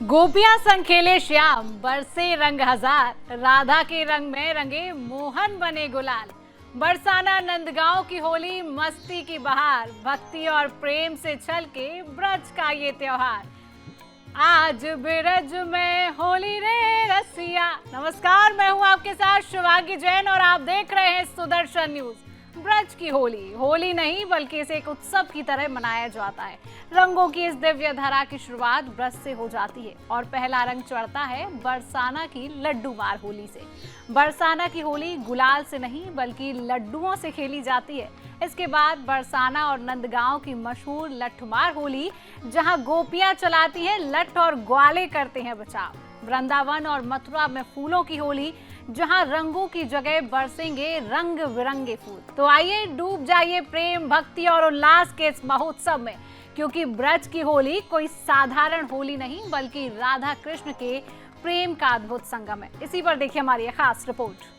गोपियां संग खेले श्याम, बरसे रंग हजार, राधा के रंग में रंगे मोहन बने गुलाल। बरसाना नंदगांव की होली, मस्ती की बहार, भक्ति और प्रेम से छलके ब्रज का ये त्योहार। आज ब्रज में होली रे रसिया। नमस्कार, मैं हूं आपके साथ शिवांगी जैन और आप देख रहे हैं सुदर्शन न्यूज। ब्रज की होली होली नहीं बल्कि इसे एक उत्सव की तरह मनाया जाता है। रंगों की इस दिव्य धारा की शुरुआत ब्रज से हो जाती है और पहला रंग चढ़ता है बरसाना की लड्डू मार होली से। बरसाना की होली गुलाल से नहीं बल्कि लड्डुओं से खेली जाती है। इसके बाद बरसाना और नंदगांव की मशहूर लठमार होली, जहां गोपियां चलाती हैं लठ और ग्वाले करते हैं बचाव। वृंदावन और मथुरा में फूलों की होली, जहां रंगों की जगह बरसेंगे रंग बिरंगे फूल। तो आइए डूब जाइए प्रेम, भक्ति और उल्लास के इस महोत्सव में, क्योंकि ब्रज की होली कोई साधारण होली नहीं बल्कि राधा कृष्ण के प्रेम का अद्भुत संगम है। इसी पर देखिए हमारी खास रिपोर्ट।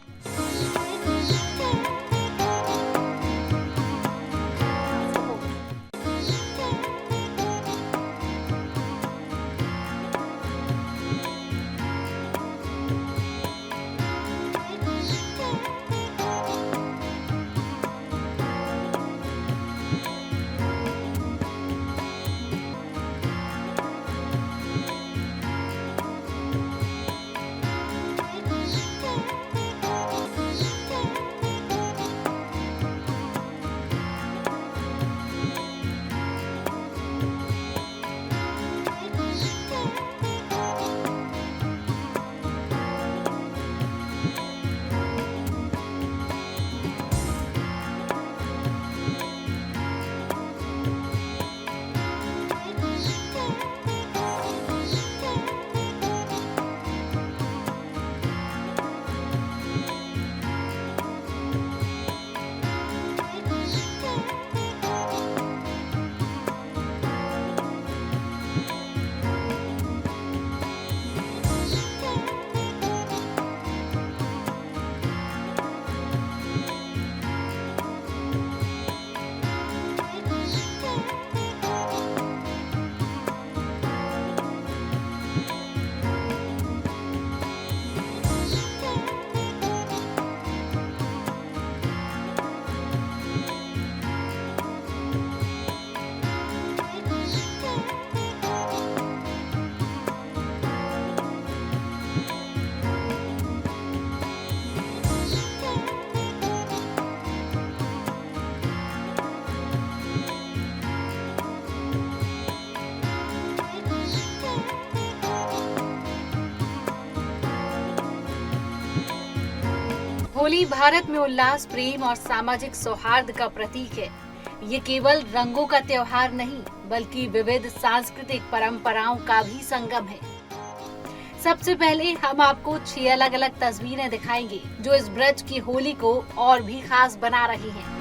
होली भारत में उल्लास, प्रेम और सामाजिक सौहार्द का प्रतीक है। ये केवल रंगों का त्योहार नहीं बल्कि विविध सांस्कृतिक परंपराओं का भी संगम है। सबसे पहले हम आपको 6 अलग-अलग तस्वीरें दिखाएंगे जो इस ब्रज की होली को और भी खास बना रही हैं।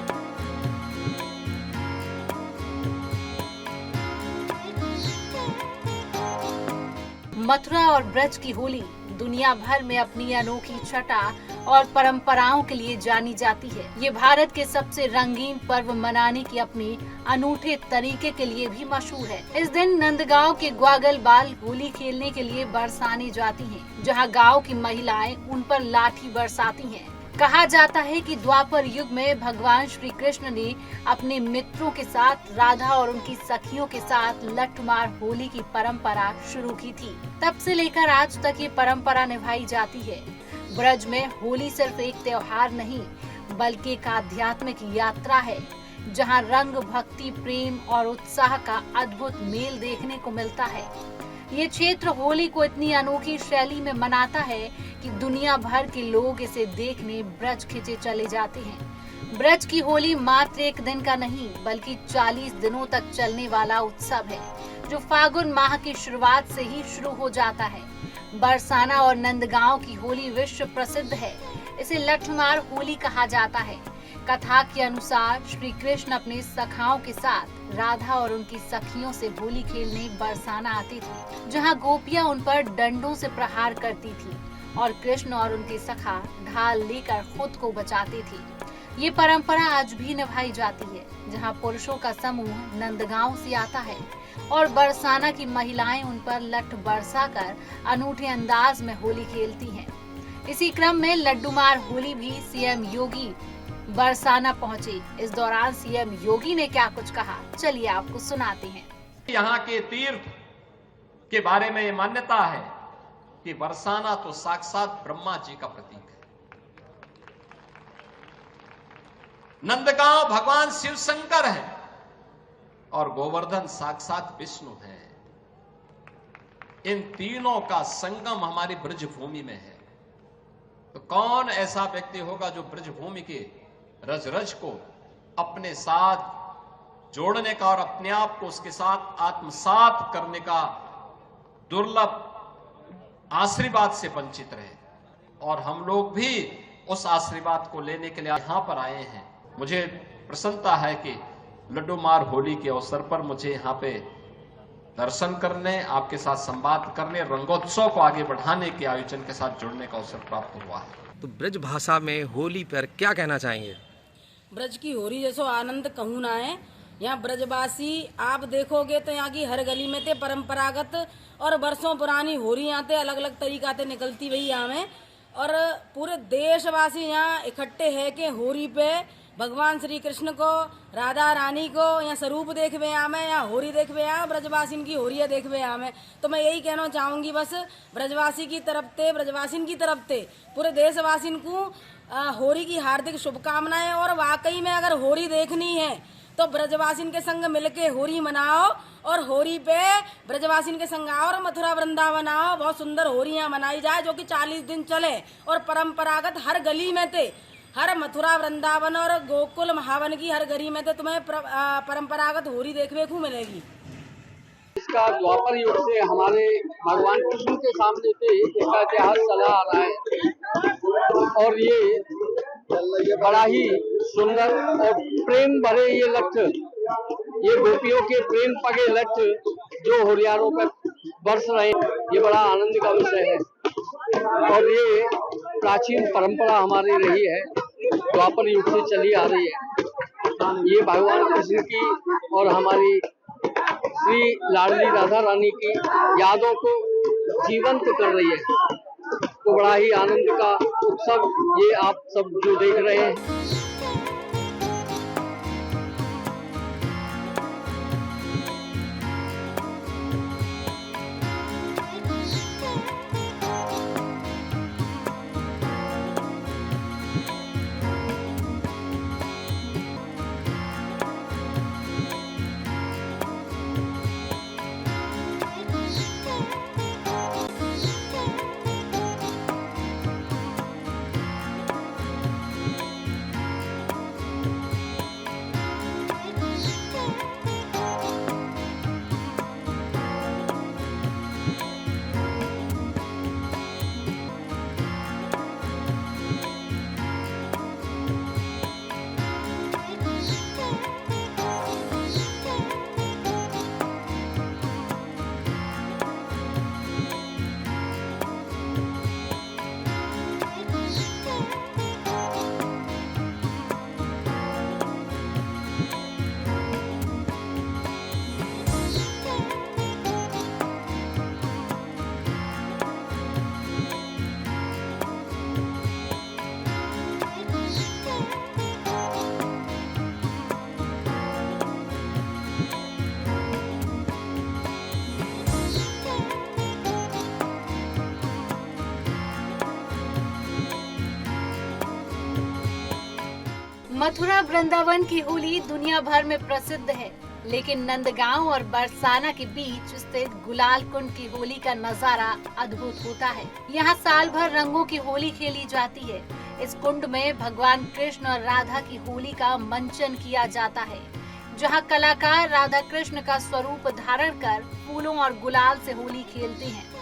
मथुरा और ब्रज की होली दुनिया भर में अपनी अनोखी छटा और परंपराओं के लिए जानी जाती है। ये भारत के सबसे रंगीन पर्व मनाने की अपनी अनूठे तरीके के लिए भी मशहूर है। इस दिन नंदगांव के ग्वागल बाल होली खेलने के लिए बरसाने जाती हैं, जहां गांव की महिलाएं उन पर लाठी बरसाती हैं। कहा जाता है कि द्वापर युग में भगवान श्री कृष्ण ने अपने मित्रों के साथ राधा और उनकी सखियों के साथ लठमार होली की परंपरा शुरू की थी। तब से लेकर आज तक ये परंपरा निभाई जाती है। ब्रज में होली सिर्फ एक त्योहार नहीं बल्कि एक आध्यात्मिक यात्रा है, जहां रंग, भक्ति, प्रेम और उत्साह का अद्भुत मेल देखने को मिलता है। ये क्षेत्र होली को इतनी अनोखी शैली में मनाता है कि दुनिया भर के लोग इसे देखने ब्रज खिंचे चले जाते हैं। ब्रज की होली मात्र एक दिन का नहीं बल्कि 40 दिनों तक चलने वाला उत्सव है, जो फागुन माह की शुरुआत से ही शुरू हो जाता है। बरसाना और नंदगांव की होली विश्व प्रसिद्ध है। इसे लठमार होली कहा जाता है। कथा के अनुसार श्री कृष्ण अपने सखाओं के साथ राधा और उनकी सखियों से होली खेलने बरसाना आते थे, जहां गोपियां उन पर डंडों से प्रहार करती थी और कृष्ण और उनके सखा ढाल लेकर खुद को बचाते थे। ये परंपरा आज भी निभाई जाती है, जहां पुरुषों का समूह नंदगांव से आता है और बरसाना की महिलाएं उन पर लठ बरसाकर अनूठे अंदाज में होली खेलती हैं। इसी क्रम में लड्डूमार होली भी सीएम योगी बरसाना पहुंचे। इस दौरान सीएम योगी ने क्या कुछ कहा, चलिए आपको सुनाते हैं। यहाँ के तीर्थ के बारे में ये मान्यता है कि बरसाना तो साक्षात ब्रह्मा जी का प्रतीक है। नंदगांव भगवान शिव शंकर है और गोवर्धन साक्षात विष्णु है। इन तीनों का संगम हमारी ब्रज भूमि में है। तो कौन ऐसा व्यक्ति होगा जो ब्रज भूमि के रज रज को अपने साथ जोड़ने का और अपने आप को उसके साथ आत्मसात करने का दुर्लभ आशीर्वाद से वंचित रहे। और हम लोग भी उस आशीर्वाद को लेने के लिए यहां पर आए हैं। मुझे प्रसन्नता है कि लड्डू मार होली के अवसर पर मुझे यहाँ पे दर्शन करने, आपके साथ संवाद करने, रंगोत्सव को आगे बढ़ाने के आयोजन के साथ जुड़ने का अवसर प्राप्त हुआ है। तो ब्रज भाषा में होली पर क्या कहना चाहेंगे? ब्रज की होली जैसो आनंद कहूँ ना है। यहाँ ब्रजवासी आप देखोगे तो यहाँ की हर गली में ते परंपरागत और वर्षों पुरानी होली यहाँ ते अलग अलग तरीका से निकलती वही यहाँ में। और पूरे देशवासी यहाँ इकट्ठे है कि होली पे भगवान श्री कृष्ण को, राधा रानी को यहाँ स्वरूप देखवे यहाँ में, यहाँ होली देखवे यहाँ, ब्रजवासी की होलिया देखवे यहाँ में। तो मैं यही कहना चाहूंगी बस ब्रजवासी की तरफ ते, ब्रजवासी की तरफ ते पूरे देशवासी को होली की हार्दिक शुभकामनाएं। और वाकई में अगर होली देखनी है तो ब्रजवासिन के संग मिलके होली मनाओ और होली पे ब्रजवासिन के संग आओ और मथुरा वृंदावन आओ। बहुत सुंदर होलियां मनाई जाए जो कि 40 दिन चले और परंपरागत हर गली में थे, हर मथुरा वृंदावन और गोकुल महावन की हर गली में थे तुम्हें परंपरागत होली देखने को मिलेगी। इसका द्वापर युग से हमारे भगवान कृष्ण के सामने से इसका इतिहास चला आ रहा है और ये बड़ा ही सुंदर और प्रेम भरे ये लठ, ये गोपियों के प्रेम पगे लठ जो होलियारों पर बरस रहे, ये बड़ा आनंद का विषय है। और ये प्राचीन परंपरा हमारी रही है, द्वापर युग से चली आ रही है। ये भगवान कृष्ण की और हमारी श्री लाडली राधा रानी की यादों को जीवंत कर रही है। तो बड़ा ही आनंद का उत्सव ये आप सब जो देख रहे हैं। मथुरा वृंदावन की होली दुनिया भर में प्रसिद्ध है, लेकिन नंदगांव और बरसाना के बीच स्थित गुलाल कुंड की होली का नजारा अद्भुत होता है। यहाँ साल भर रंगों की होली खेली जाती है। इस कुंड में भगवान कृष्ण और राधा की होली का मंचन किया जाता है, जहाँ कलाकार राधा कृष्ण का स्वरूप धारण कर फूलों और गुलाल से होली खेलते हैं।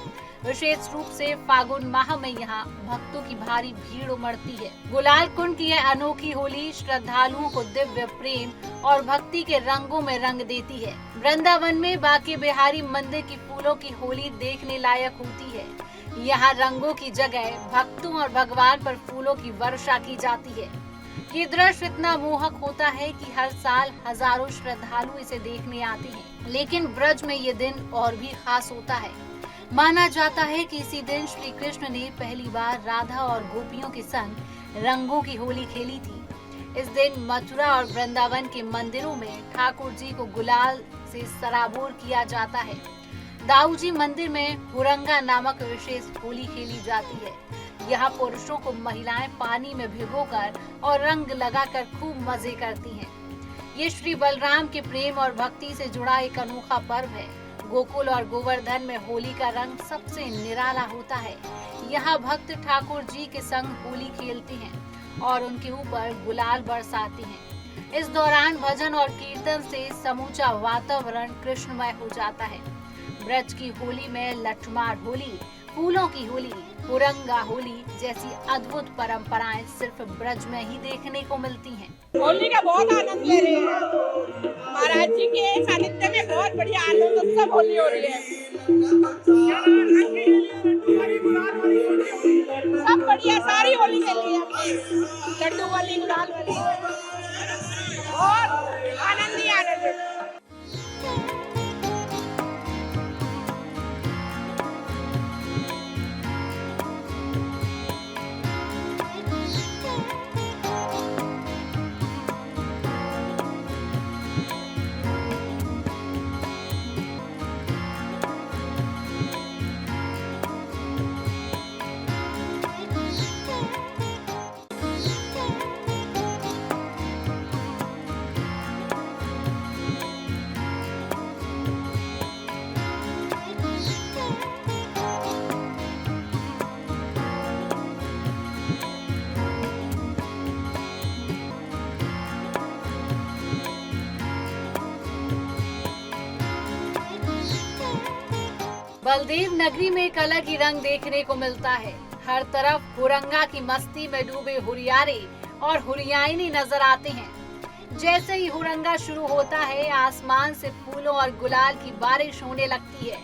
विशेष रूप से फागुन माह में यहाँ भक्तों की भारी भीड़ उमड़ती है। गुलाल कुंड की यह अनोखी होली श्रद्धालुओं को दिव्य प्रेम और भक्ति के रंगों में रंग देती है। वृंदावन में बांके बिहारी मंदिर की फूलों की होली देखने लायक होती है। यहाँ रंगों की जगह भक्तों और भगवान पर फूलों की वर्षा की जाती है। ये दृश्य इतना मोहक होता है कि हर साल हजारों श्रद्धालु इसे देखने आते हैं। लेकिन ब्रज में ये दिन और भी खास होता है। माना जाता है कि इसी दिन श्री कृष्ण ने पहली बार राधा और गोपियों के संग रंगों की होली खेली थी। इस दिन मथुरा और वृंदावन के मंदिरों में ठाकुर जी को गुलाल से सराबोर किया जाता है। दाऊ जी मंदिर में हुरंगा नामक विशेष होली खेली जाती है। यहाँ पुरुषों को महिलाएं पानी में भिगोकर और रंग लगाकर खूब मजे करती हैं। ये श्री बलराम के प्रेम और भक्ति से जुड़ा एक अनोखा पर्व है। गोकुल और गोवर्धन में होली का रंग सबसे निराला होता है। यहाँ भक्त ठाकुर जी के संग होली खेलते हैं और उनके ऊपर गुलाल बरसाते हैं। इस दौरान भजन और कीर्तन से समूचा वातावरण कृष्णमय हो जाता है। ब्रज की होली में लठमार होली, फूलों की होली, हुरंगा होली जैसी अद्भुत परंपराएं सिर्फ ब्रज में ही देखने को मिलती हैं। होली का बहुत आनंद ले रहे हैं। महाराज जी के सानिध्य में बहुत बढ़िया आनंद उत्सव होली हो रही है। सब बढ़िया, सारी होली खेली है, लड्डू वाली, गुलाल वाली, और आनंद ही आनंद है। बलदेव नगरी में एक अलग ही रंग देखने को मिलता है। हर तरफ हुरंगा की मस्ती में डूबे हुरियारे और हुरियाइनी नजर आते हैं। जैसे ही हुरंगा शुरू होता है, आसमान से फूलों और गुलाल की बारिश होने लगती है।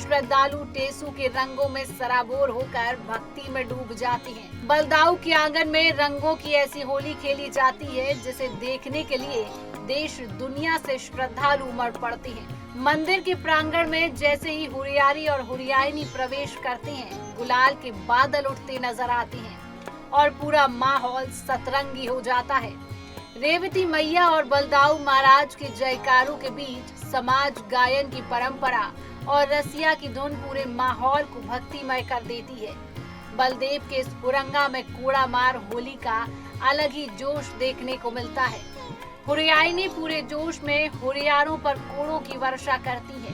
श्रद्धालु टेसू के रंगों में सराबोर होकर भक्ति में डूब जाती हैं। बलदाऊ के आंगन में रंगों की ऐसी होली खेली जाती है जिसे देखने के लिए देश दुनिया से श्रद्धालु उमड़ पड़ते हैं। मंदिर के प्रांगण में जैसे ही हुरियारी और हुरियाइनी प्रवेश करते हैं, गुलाल के बादल उठते नजर आते हैं और पूरा माहौल सतरंगी हो जाता है। रेवती मैया और बलदाऊ महाराज के जयकारों के बीच समाज गायन की परंपरा और रसिया की धुन पूरे माहौल को भक्तिमय कर देती है। बलदेव के इस हुरंगा में कूड़ा मार होली का अलग ही जोश देखने को मिलता है। हुरियाइनी पूरे जोश में हुरियारों पर कूड़ों की वर्षा करती है,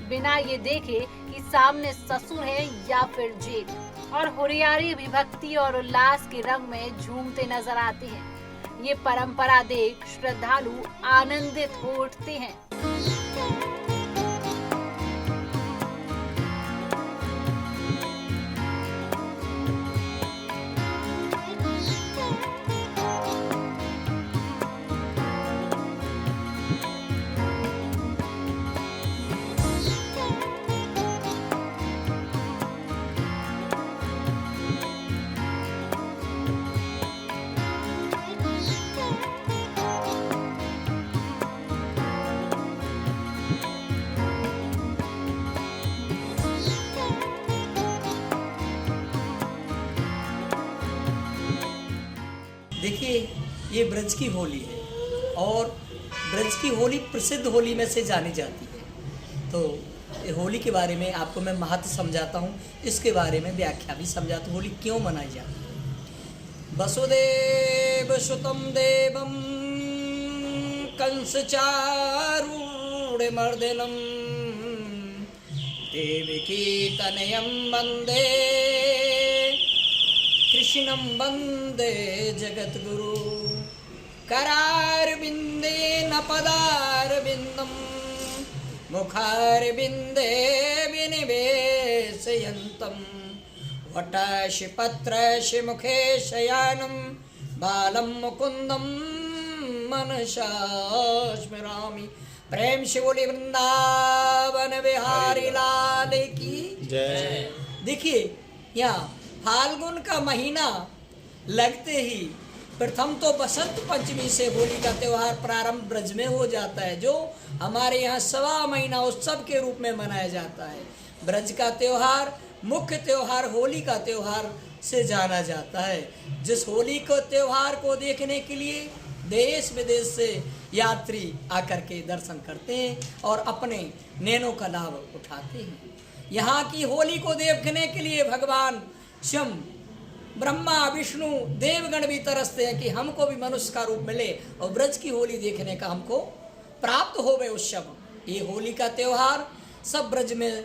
बिना ये देखे कि सामने ससुर है या फिर जेठ। और हुरियारी भी भक्ति और उल्लास के रंग में झूमते नजर आते हैं। ये परंपरा देख श्रद्धालु आनंदित हो उठते हैं। देखिए, ये ब्रज की होली है और ब्रज की होली प्रसिद्ध होली में से जानी जाती है। तो होली के बारे में आपको मैं महत्व समझाता हूँ, इसके बारे में व्याख्या भी समझाता हूँ। होली क्यों मनाई जाती है। वसुदेव सुतम देवम कंस चारूढ़मर्दनम देवकी तनयम वंदे कृष्णं वंदे जगद्गुरु करारविंदे न पदारविंदम मुखारविंदे विनिवेशयन्तं वटशि पत्रशि मुखे शयानं बालं मुकुंदम मनसा स्मरामि। प्रेम से बोली वृंदावन बिहारी लाल की जय। देखिए, यहाँ फाल्गुन का महीना लगते ही प्रथम तो बसंत पंचमी से होली का त्यौहार प्रारंभ ब्रज में हो जाता है, जो हमारे यहाँ 1.25 महीना उत्सव के रूप में मनाया जाता है। ब्रज का त्यौहार मुख्य त्यौहार होली का त्यौहार से जाना जाता है, जिस होली को त्यौहार को देखने के लिए देश विदेश से यात्री आकर के दर्शन करते हैं और अपने नैनों का लाभ उठाते हैं। यहाँ की होली को देखने के लिए भगवान स्वयं ब्रह्मा विष्णु देवगण भी तरसते हैं कि हमको भी मनुष्य का रूप मिले और ब्रज की होली देखने का हमको प्राप्त होवे उत्सव। ये होली का त्यौहार सब ब्रज में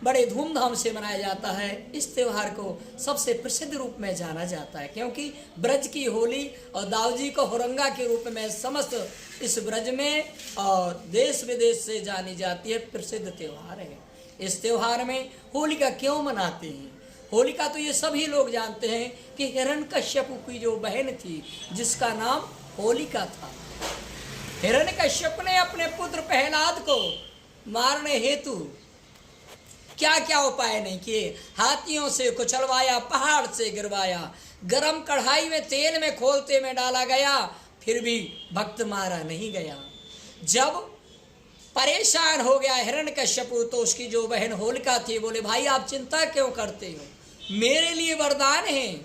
बड़े धूमधाम से मनाया जाता है। इस त्यौहार को सबसे प्रसिद्ध रूप में जाना जाता है, क्योंकि ब्रज की होली और दाऊजी को हुरंगा के रूप में समस्त इस ब्रज में और देश विदेश से जानी जाती है, प्रसिद्ध त्यौहार है। इस त्यौहार में होलिका क्यों मनाते हैं? होलिका तो ये सभी लोग जानते हैं कि हिरण्यकश्यप की जो बहन थी जिसका नाम होलिका था। हिरण्यकश्यप ने अपने पुत्र प्रहलाद को मारने हेतु क्या क्या उपाय नहीं किए। हाथियों से कुचलवाया, पहाड़ से गिरवाया, गरम कढ़ाई में तेल में खोलते में डाला गया, फिर भी भक्त मारा नहीं गया। जब परेशान हो गया हिरण्यकश्यप तो उसकी जो बहन होलिका थी बोले, भाई आप चिंता क्यों करते हो, मेरे लिए वरदान है,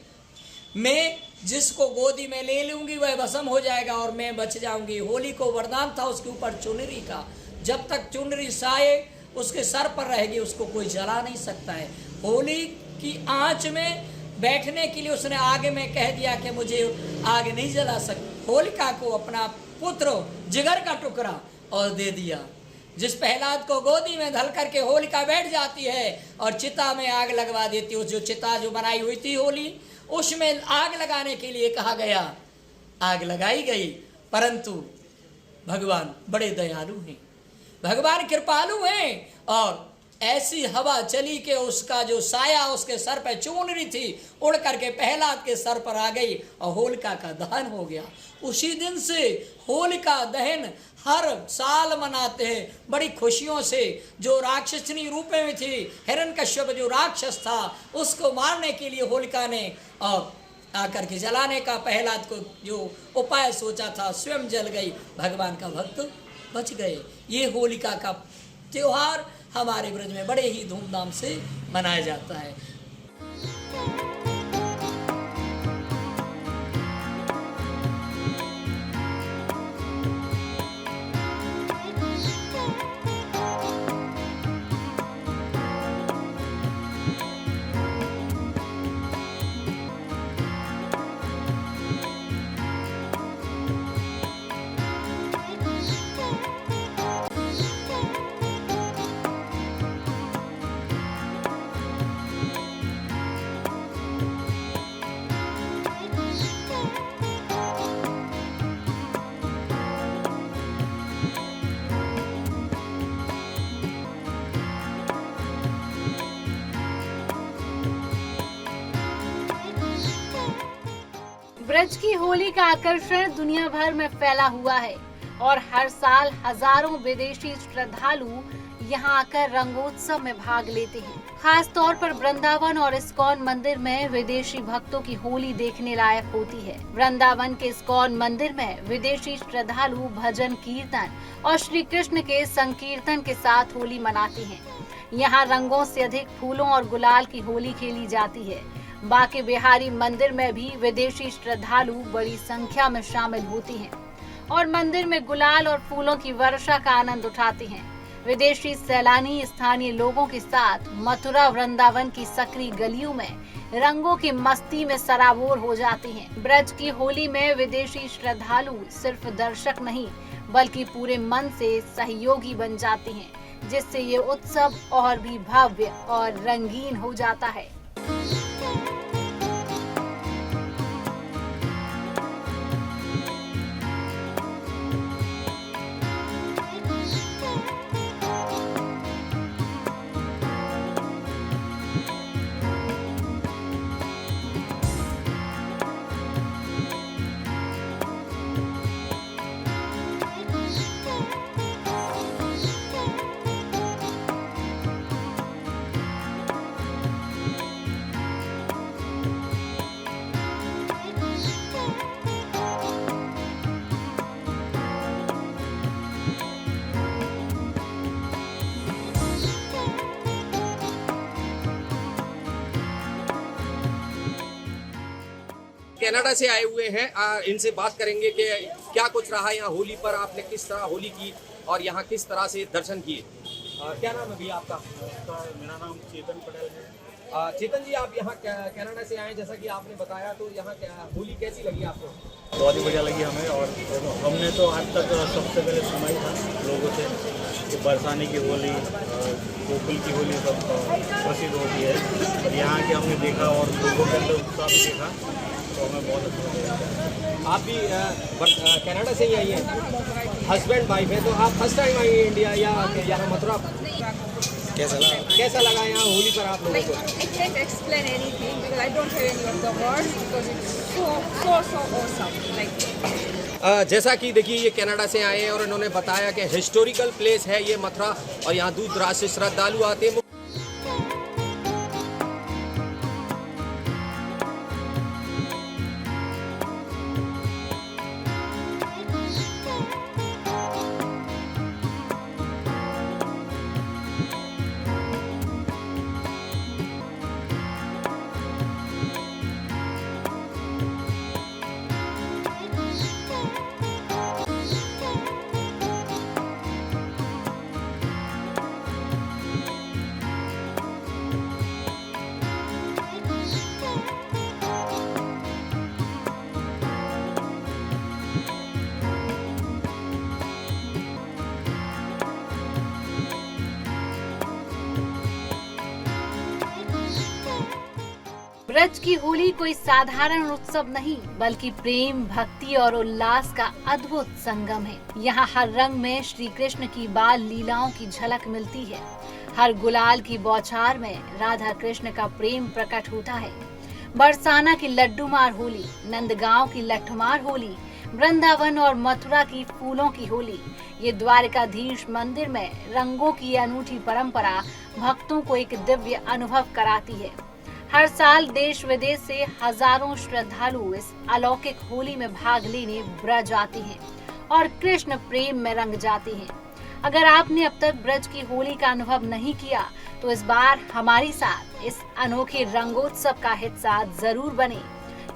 मैं जिसको गोदी में ले लूंगी वह भस्म हो जाएगा और मैं बच जाऊंगी। होली को वरदान था उसके ऊपर चुनरी का, जब तक चुनरी साए उसके सर पर रहेगी उसको कोई जला नहीं सकता है। होली की आंच में बैठने के लिए उसने आग में कह दिया कि मुझे आग नहीं जला सकती। होलिका को अपना पुत्र जिगर का टुकड़ा और दे दिया, जिस प्रहलाद को गोदी में धल करके होलिका बैठ जाती है और चिता में आग लगवा देती है। उस जो चिता जो बनाई हुई थी होली, उसमें आग लगाने के लिए कहा गया, आग लगाई गई, परंतु भगवान बड़े दयालु हैं, भगवान कृपालु हैं और ऐसी हवा चली कि उसका जो साया उसके सर पर चुनरी थी उड़ करके प्रहलाद के सर पर आ गई और होलिका का दहन हो गया। उसी दिन से होलिका दहन हर साल मनाते हैं बड़ी खुशियों से। जो राक्षसनी रूप में थी हिरण्यकश्यप जो राक्षस था उसको मारने के लिए होलिका ने और आकर के जलाने का प्रहलाद को जो उपाय सोचा था स्वयं जल गई, भगवान का भक्त बच गए। ये होलिका का त्योहार हमारे ब्रज में बड़े ही धूमधाम से मनाया जाता है। ब्रज की होली का आकर्षण दुनिया भर में फैला हुआ है और हर साल हजारों विदेशी श्रद्धालु यहाँ आकर रंगोत्सव में भाग लेते हैं। खास तौर पर वृंदावन और इस्कॉन मंदिर में विदेशी भक्तों की होली देखने लायक होती है। वृंदावन के इस्कॉन मंदिर में विदेशी श्रद्धालु भजन कीर्तन और श्री कृष्ण के संकीर्तन के साथ होली मनाते हैं। यहाँ रंगों से अधिक फूलों और गुलाल की होली खेली जाती है। बांके बिहारी मंदिर में भी विदेशी श्रद्धालु बड़ी संख्या में शामिल होते हैं और मंदिर में गुलाल और फूलों की वर्षा का आनंद उठाते हैं। विदेशी सैलानी स्थानीय लोगों के साथ मथुरा वृंदावन की सकरी गलियों में रंगों की मस्ती में सराबोर हो जाते हैं। ब्रज की होली में विदेशी श्रद्धालु सिर्फ दर्शक नहीं बल्कि पूरे मन से सहयोगी बन जाते हैं, जिससे ये उत्सव और भी भव्य और रंगीन हो जाता है। कनाडा से आए हुए हैं, इनसे बात करेंगे कि क्या कुछ रहा यहाँ होली पर, आपने किस तरह होली की और यहाँ किस तरह से दर्शन किए। क्या नाम है भैया आपका? मेरा नाम चेतन पटेल है। चेतन जी, आप यहाँ कनाडा से आए, जैसा कि आपने बताया, तो यहाँ होली कैसी लगी आपको? बहुत ही बढ़िया लगी हमें, और हमने तो आज तक सबसे पहले सुना ही था लोगों से कि बरसाने की होली, गोकुल की होली सब प्रसिद्ध होती है, और यहाँ के हमने देखा और लोगों के अंदर उत्साह भी देखा, तो हमें बहुत अच्छा लगा। आप भी कनाडा से ही आई हैं, हस्बैंड वाइफ है, तो आप फर्स्ट टाइम आई हैं इंडिया या यहाँ मथुरा? कैसा लगा यहाँ होली पर आप लोगों को? I can't explain anything because I don't have any of the words because it's so awesome. Like जैसा कि देखिए ये कनाडा से आए हैं और इन्होंने बताया कि हिस्टोरिकल प्लेस है ये मथुरा, और यहाँ दूर दराज से श्रद्धालु आते हैं। ब्रज की होली कोई साधारण उत्सव नहीं, बल्कि प्रेम, भक्ति और उल्लास का अद्भुत संगम है। यहाँ हर रंग में श्री कृष्ण की बाल लीलाओं की झलक मिलती है। हर गुलाल की बौछार में राधा कृष्ण का प्रेम प्रकट होता है। बरसाना की लड्डूमार होली, नंदगांव की लठमार होली, वृंदावन और मथुरा की फूलों की होली, ये द्वारकाधीश मंदिर में रंगों की अनूठी परंपरा भक्तों को एक दिव्य अनुभव कराती है। हर साल देश विदेश से हजारों श्रद्धालु इस अलौकिक होली में भाग लेने ब्रज आते हैं और कृष्ण प्रेम में रंग जाते हैं। अगर आपने अब तक ब्रज की होली का अनुभव नहीं किया तो इस बार हमारे साथ इस अनोखे रंगोत्सव का हिस्सा जरूर बने,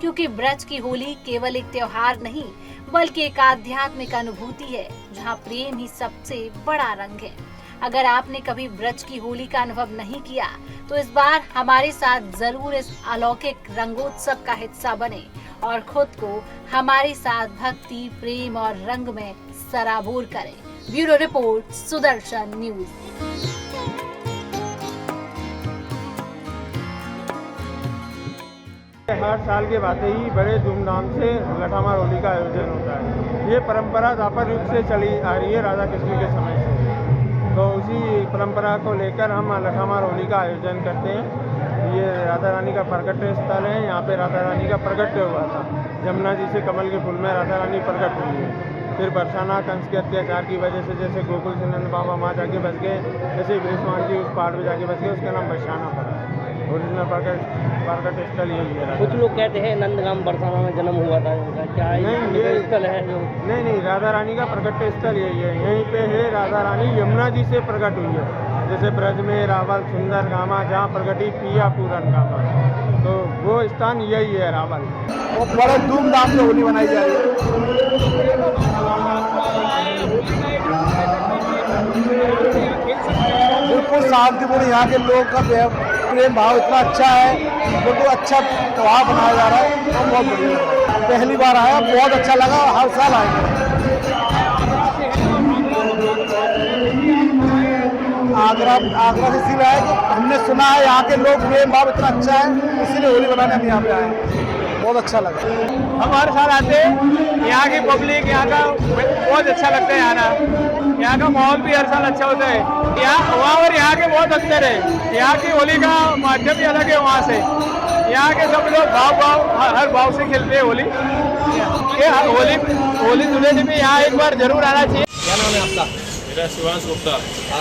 क्योंकि ब्रज की होली केवल एक त्योहार नहीं बल्कि एक आध्यात्मिक अनुभूति है जहाँ प्रेम ही सबसे बड़ा रंग है। अगर आपने कभी ब्रज की होली का अनुभव नहीं किया तो इस बार हमारे साथ जरूर इस अलौकिक रंगोत्सव का हिस्सा बने और खुद को हमारे साथ भक्ति, प्रेम और रंग में सराबोर करें। Bureau report, Sudarshan news. हर साल के बाद ही बड़े धूमधाम से लठामार होली का आयोजन होता है। ये परंपरा द्वापर युग से चली आ रही है, राधा कृष्ण के समय से। तो उसी परंपरा को लेकर हम लठामार होली का आयोजन करते हैं। ये राधा रानी का प्रकट स्थल है। यहाँ पे राधा रानी का प्रकट हुआ था, जमुना जी से कमल के फूल में राधा रानी प्रकट हुई है। फिर बरसाना कंस के अत्याचार की वजह से जैसे गोकुल से नंद बाबा वहाँ जाके बस गए, जैसे बृहस्पति जी उस पहाड़ पे जाके बस गए, उसका नाम बरसाना पड़ा। ओरिजिनल प्रकट स्थल यही है। कुछ लोग कहते हैं नंदगाम बरसाना में जन्म हुआ था इनका, क्या ये स्थल है जो? नहीं, राधा रानी का प्रकट स्थल यही है। यहीं पे है राधा रानी यमुना जी से प्रकट हुई है। जैसे ब्रज में रावल सुंदर गामा जहाँ प्रकटी पिया पूरन गामा, तो वो स्थान यही है रावल। वो बड़े धूमधाम से होली मनाई जा रही है। बिल्कुल शांतिपूर्ण, यहाँ के लोग का प्रेम भाव इतना अच्छा है, बिल्कुल अच्छा त्योहार मनाया जा रहा है। तो बहुत बढ़िया, पहली बार आया, बहुत अच्छा लगा, हर साल आएंगे। आगरा से इसलिए आए कि हमने सुना है यहाँ के लोग प्रेम भाव इतना अच्छा है, इसीलिए होली मनाने हम यहाँ पे आए। बहुत अच्छा लगा। हम हर साल आते हैं। यहाँ की पब्लिक, यहाँ का बहुत अच्छा लगता है आना। यहाँ का माहौल भी हर साल अच्छा होता है। वहाँ और यहाँ के बहुत अंतर है। यहाँ की होली का माध्यम भी अलग है वहाँ से। यहाँ के सब लोग हर भाव से खेलते हैं होली। होली धुलेंडी में यहाँ एक बार जरूर आना चाहिए। क्या नाम है आपका? मेरा शिवांश गुप्ता।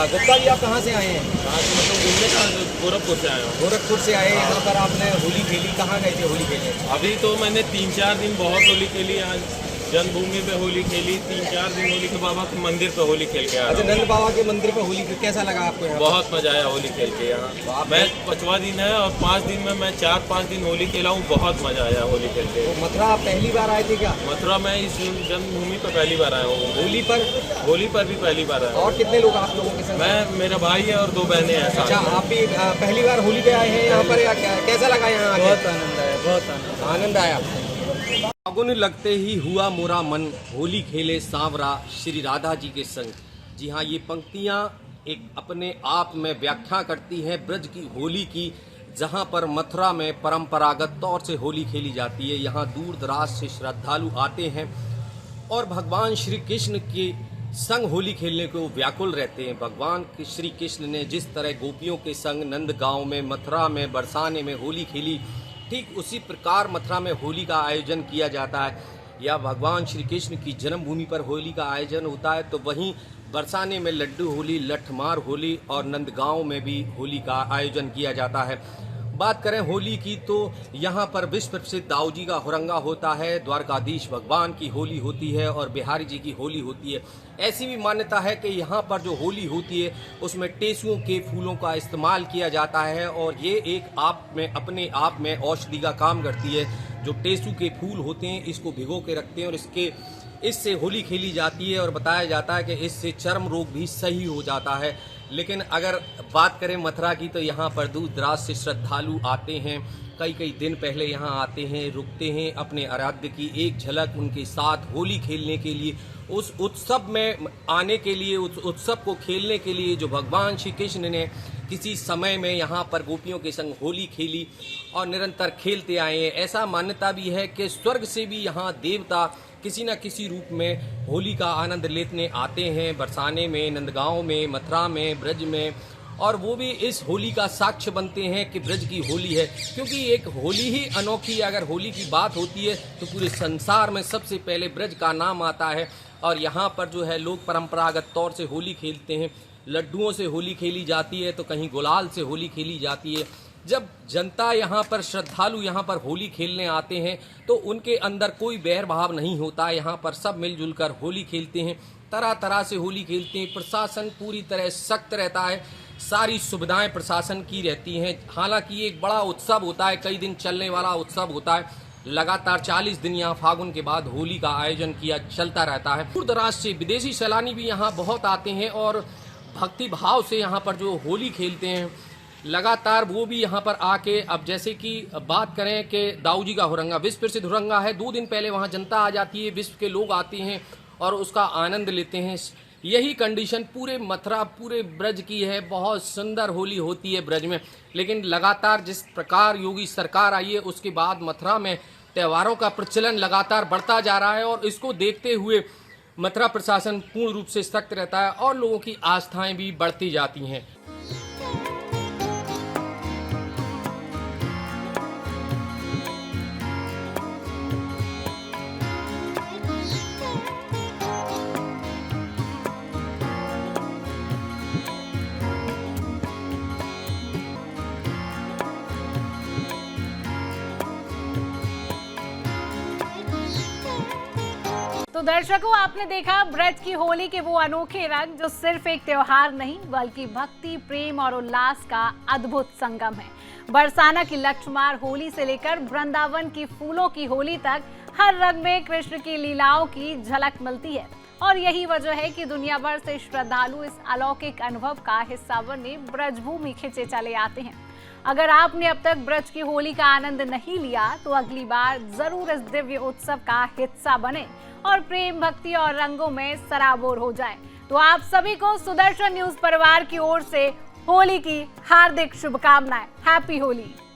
गुप्ता जी, आप कहाँ से आए हैं? कहाँ से मतलब घूमने का? गोरखपुर से आया हूँ। गोरखपुर से आए। यहाँ पर आपने होली खेली, कहाँ गए थे होली खेलने? अभी तो मैंने 3-4 दिन बहुत होली खेली। आज जन्मभूमि पे होली खेली, 3-4 दिन होली के बाबा के मंदिर पे होली खेल के आया। अच्छा, नंद बाबा के मंदिर पे होली कैसा लगा आपको यहाँ? बहुत मजा आया होली खेल के यहाँ। मैं 5वां दिन है और 5 दिन में मैं 4-5 दिन होली खेला हूँ। बहुत मजा आया होली खेल के। तो मथुरा आप पहली बार आए थे क्या? मथुरा में इस जन्मभूमि पे पहली बार आया हूँ। होली पर भी पहली बार आया। और कितने लोग आप लोगों के साथ? मैं, मेरा भाई है और 2 बहनें हैं। अच्छा, आप भी पहली बार होली पे आए हैं यहाँ पर? कैसा लगा यहाँ आके? बहुत आनंद आया, बहुत आनंद आया। फागुन लगते ही हुआ मोरा मन, होली खेले सांवरा श्री राधा जी के संग। जी हाँ, ये पंक्तियाँ एक अपने आप में व्याख्या करती हैं ब्रज की होली की, जहाँ पर मथुरा में परंपरागत तौर से होली खेली जाती है। यहाँ दूर दराज से श्रद्धालु आते हैं और भगवान श्री कृष्ण के संग होली खेलने को व्याकुल रहते हैं। भगवान श्री कृष्ण ने जिस तरह गोपियों के संग नंदगांव में, मथुरा में, बरसाने में होली खेली, ठीक उसी प्रकार मथुरा में होली का आयोजन किया जाता है। या भगवान श्री कृष्ण की जन्मभूमि पर होली का आयोजन होता है, तो वहीं बरसाने में लड्डू होली, लठमार होली और नंदगांव में भी होली का आयोजन किया जाता है। बात करें होली की तो यहाँ पर विश्व प्रसिद्ध दाऊजी का हुरंगा होता है, द्वारकाधीश भगवान की होली होती है और बिहारी जी की होली होती है। ऐसी भी मान्यता है कि यहाँ पर जो होली होती है उसमें टेसुओं के फूलों का इस्तेमाल किया जाता है और ये एक अपने आप में औषधि का काम करती है। जो टेसु के फूल होते हैं इसको भिगो के रखते हैं और इससे होली खेली जाती है और बताया जाता है कि इससे चर्म रोग भी सही हो जाता है। लेकिन अगर बात करें मथुरा की तो यहाँ पर दूर दराज से श्रद्धालु आते हैं, कई दिन पहले यहाँ आते हैं, रुकते हैं, अपने आराध्य की एक झलक उनके साथ होली खेलने के लिए, उस उत्सव में आने के लिए, उस उत्सव को खेलने के लिए जो भगवान श्री कृष्ण ने किसी समय में यहाँ पर गोपियों के संग होली खेली और निरंतर खेलते आए हैं। ऐसा मान्यता भी है कि स्वर्ग से भी यहाँ देवता किसी न किसी रूप में होली का आनंद लेने आते हैं, बरसाने में, नंदगांव में, मथुरा में, ब्रज में, और वो भी इस होली का साक्ष्य बनते हैं कि ब्रज की होली है। क्योंकि एक होली ही अनोखी है। अगर होली की बात होती है तो पूरे संसार में सबसे पहले ब्रज का नाम आता है और यहाँ पर जो है लोग परंपरागत तौर से होली खेलते हैं। लड्डुओं से होली खेली जाती है तो कहीं गुलाल से होली खेली जाती है। जब जनता यहाँ पर, श्रद्धालु यहाँ पर होली खेलने आते हैं तो उनके अंदर कोई बैर भाव नहीं होता। यहाँ पर सब मिलजुल कर होली खेलते हैं, तरह तरह से होली खेलते हैं। प्रशासन पूरी तरह सख्त रहता है, सारी सुविधाएं प्रशासन की रहती हैं। हालांकि एक बड़ा उत्सव होता है, कई दिन चलने वाला उत्सव होता है। लगातार 40 दिन यहाँ फागुन के बाद होली का आयोजन चलता रहता है। दूर दराज से विदेशी सैलानी भी यहाँ बहुत आते हैं और भक्ति भाव से यहाँ पर जो होली खेलते हैं लगातार, वो भी यहाँ पर आके, अब जैसे कि बात करें कि दाऊजी का हुरंगा विश्व प्रसिद्ध हुरंगा है, 2 दिन पहले वहाँ जनता आ जाती है, विश्व के लोग आते हैं और उसका आनंद लेते हैं। यही कंडीशन पूरे मथुरा, पूरे ब्रज की है। बहुत सुंदर होली होती है ब्रज में। लेकिन लगातार जिस प्रकार योगी सरकार आई है उसके बाद मथुरा में त्योहारों का प्रचलन लगातार बढ़ता जा रहा है और इसको देखते हुए मथुरा प्रशासन पूर्ण रूप से सख्त रहता है और लोगों की आस्थाएं भी बढ़ती जाती हैं। तो दर्शकों, आपने देखा ब्रज की होली के वो अनोखे रंग जो सिर्फ एक त्योहार नहीं बल्कि भक्ति, प्रेम और उल्लास का अद्भुत संगम है। बरसाना की लठमार होली से लेकर वृंदावन की फूलों की होली तक हर रंग में कृष्ण की लीलाओं की झलक मिलती है और यही वजह है कि दुनिया भर से श्रद्धालु इस अलौकिक अनुभव का हिस्सा बनने ब्रजभूमि खिंचे चले आते हैं। अगर आपने अब तक ब्रज की होली का आनंद नहीं लिया तो अगली बार जरूर इस दिव्य उत्सव का हिस्सा बने और प्रेम, भक्ति और रंगों में सराबोर हो जाए। तो आप सभी को सुदर्शन न्यूज परिवार की ओर से होली की हार्दिक शुभकामनाएं। हैप्पी होली।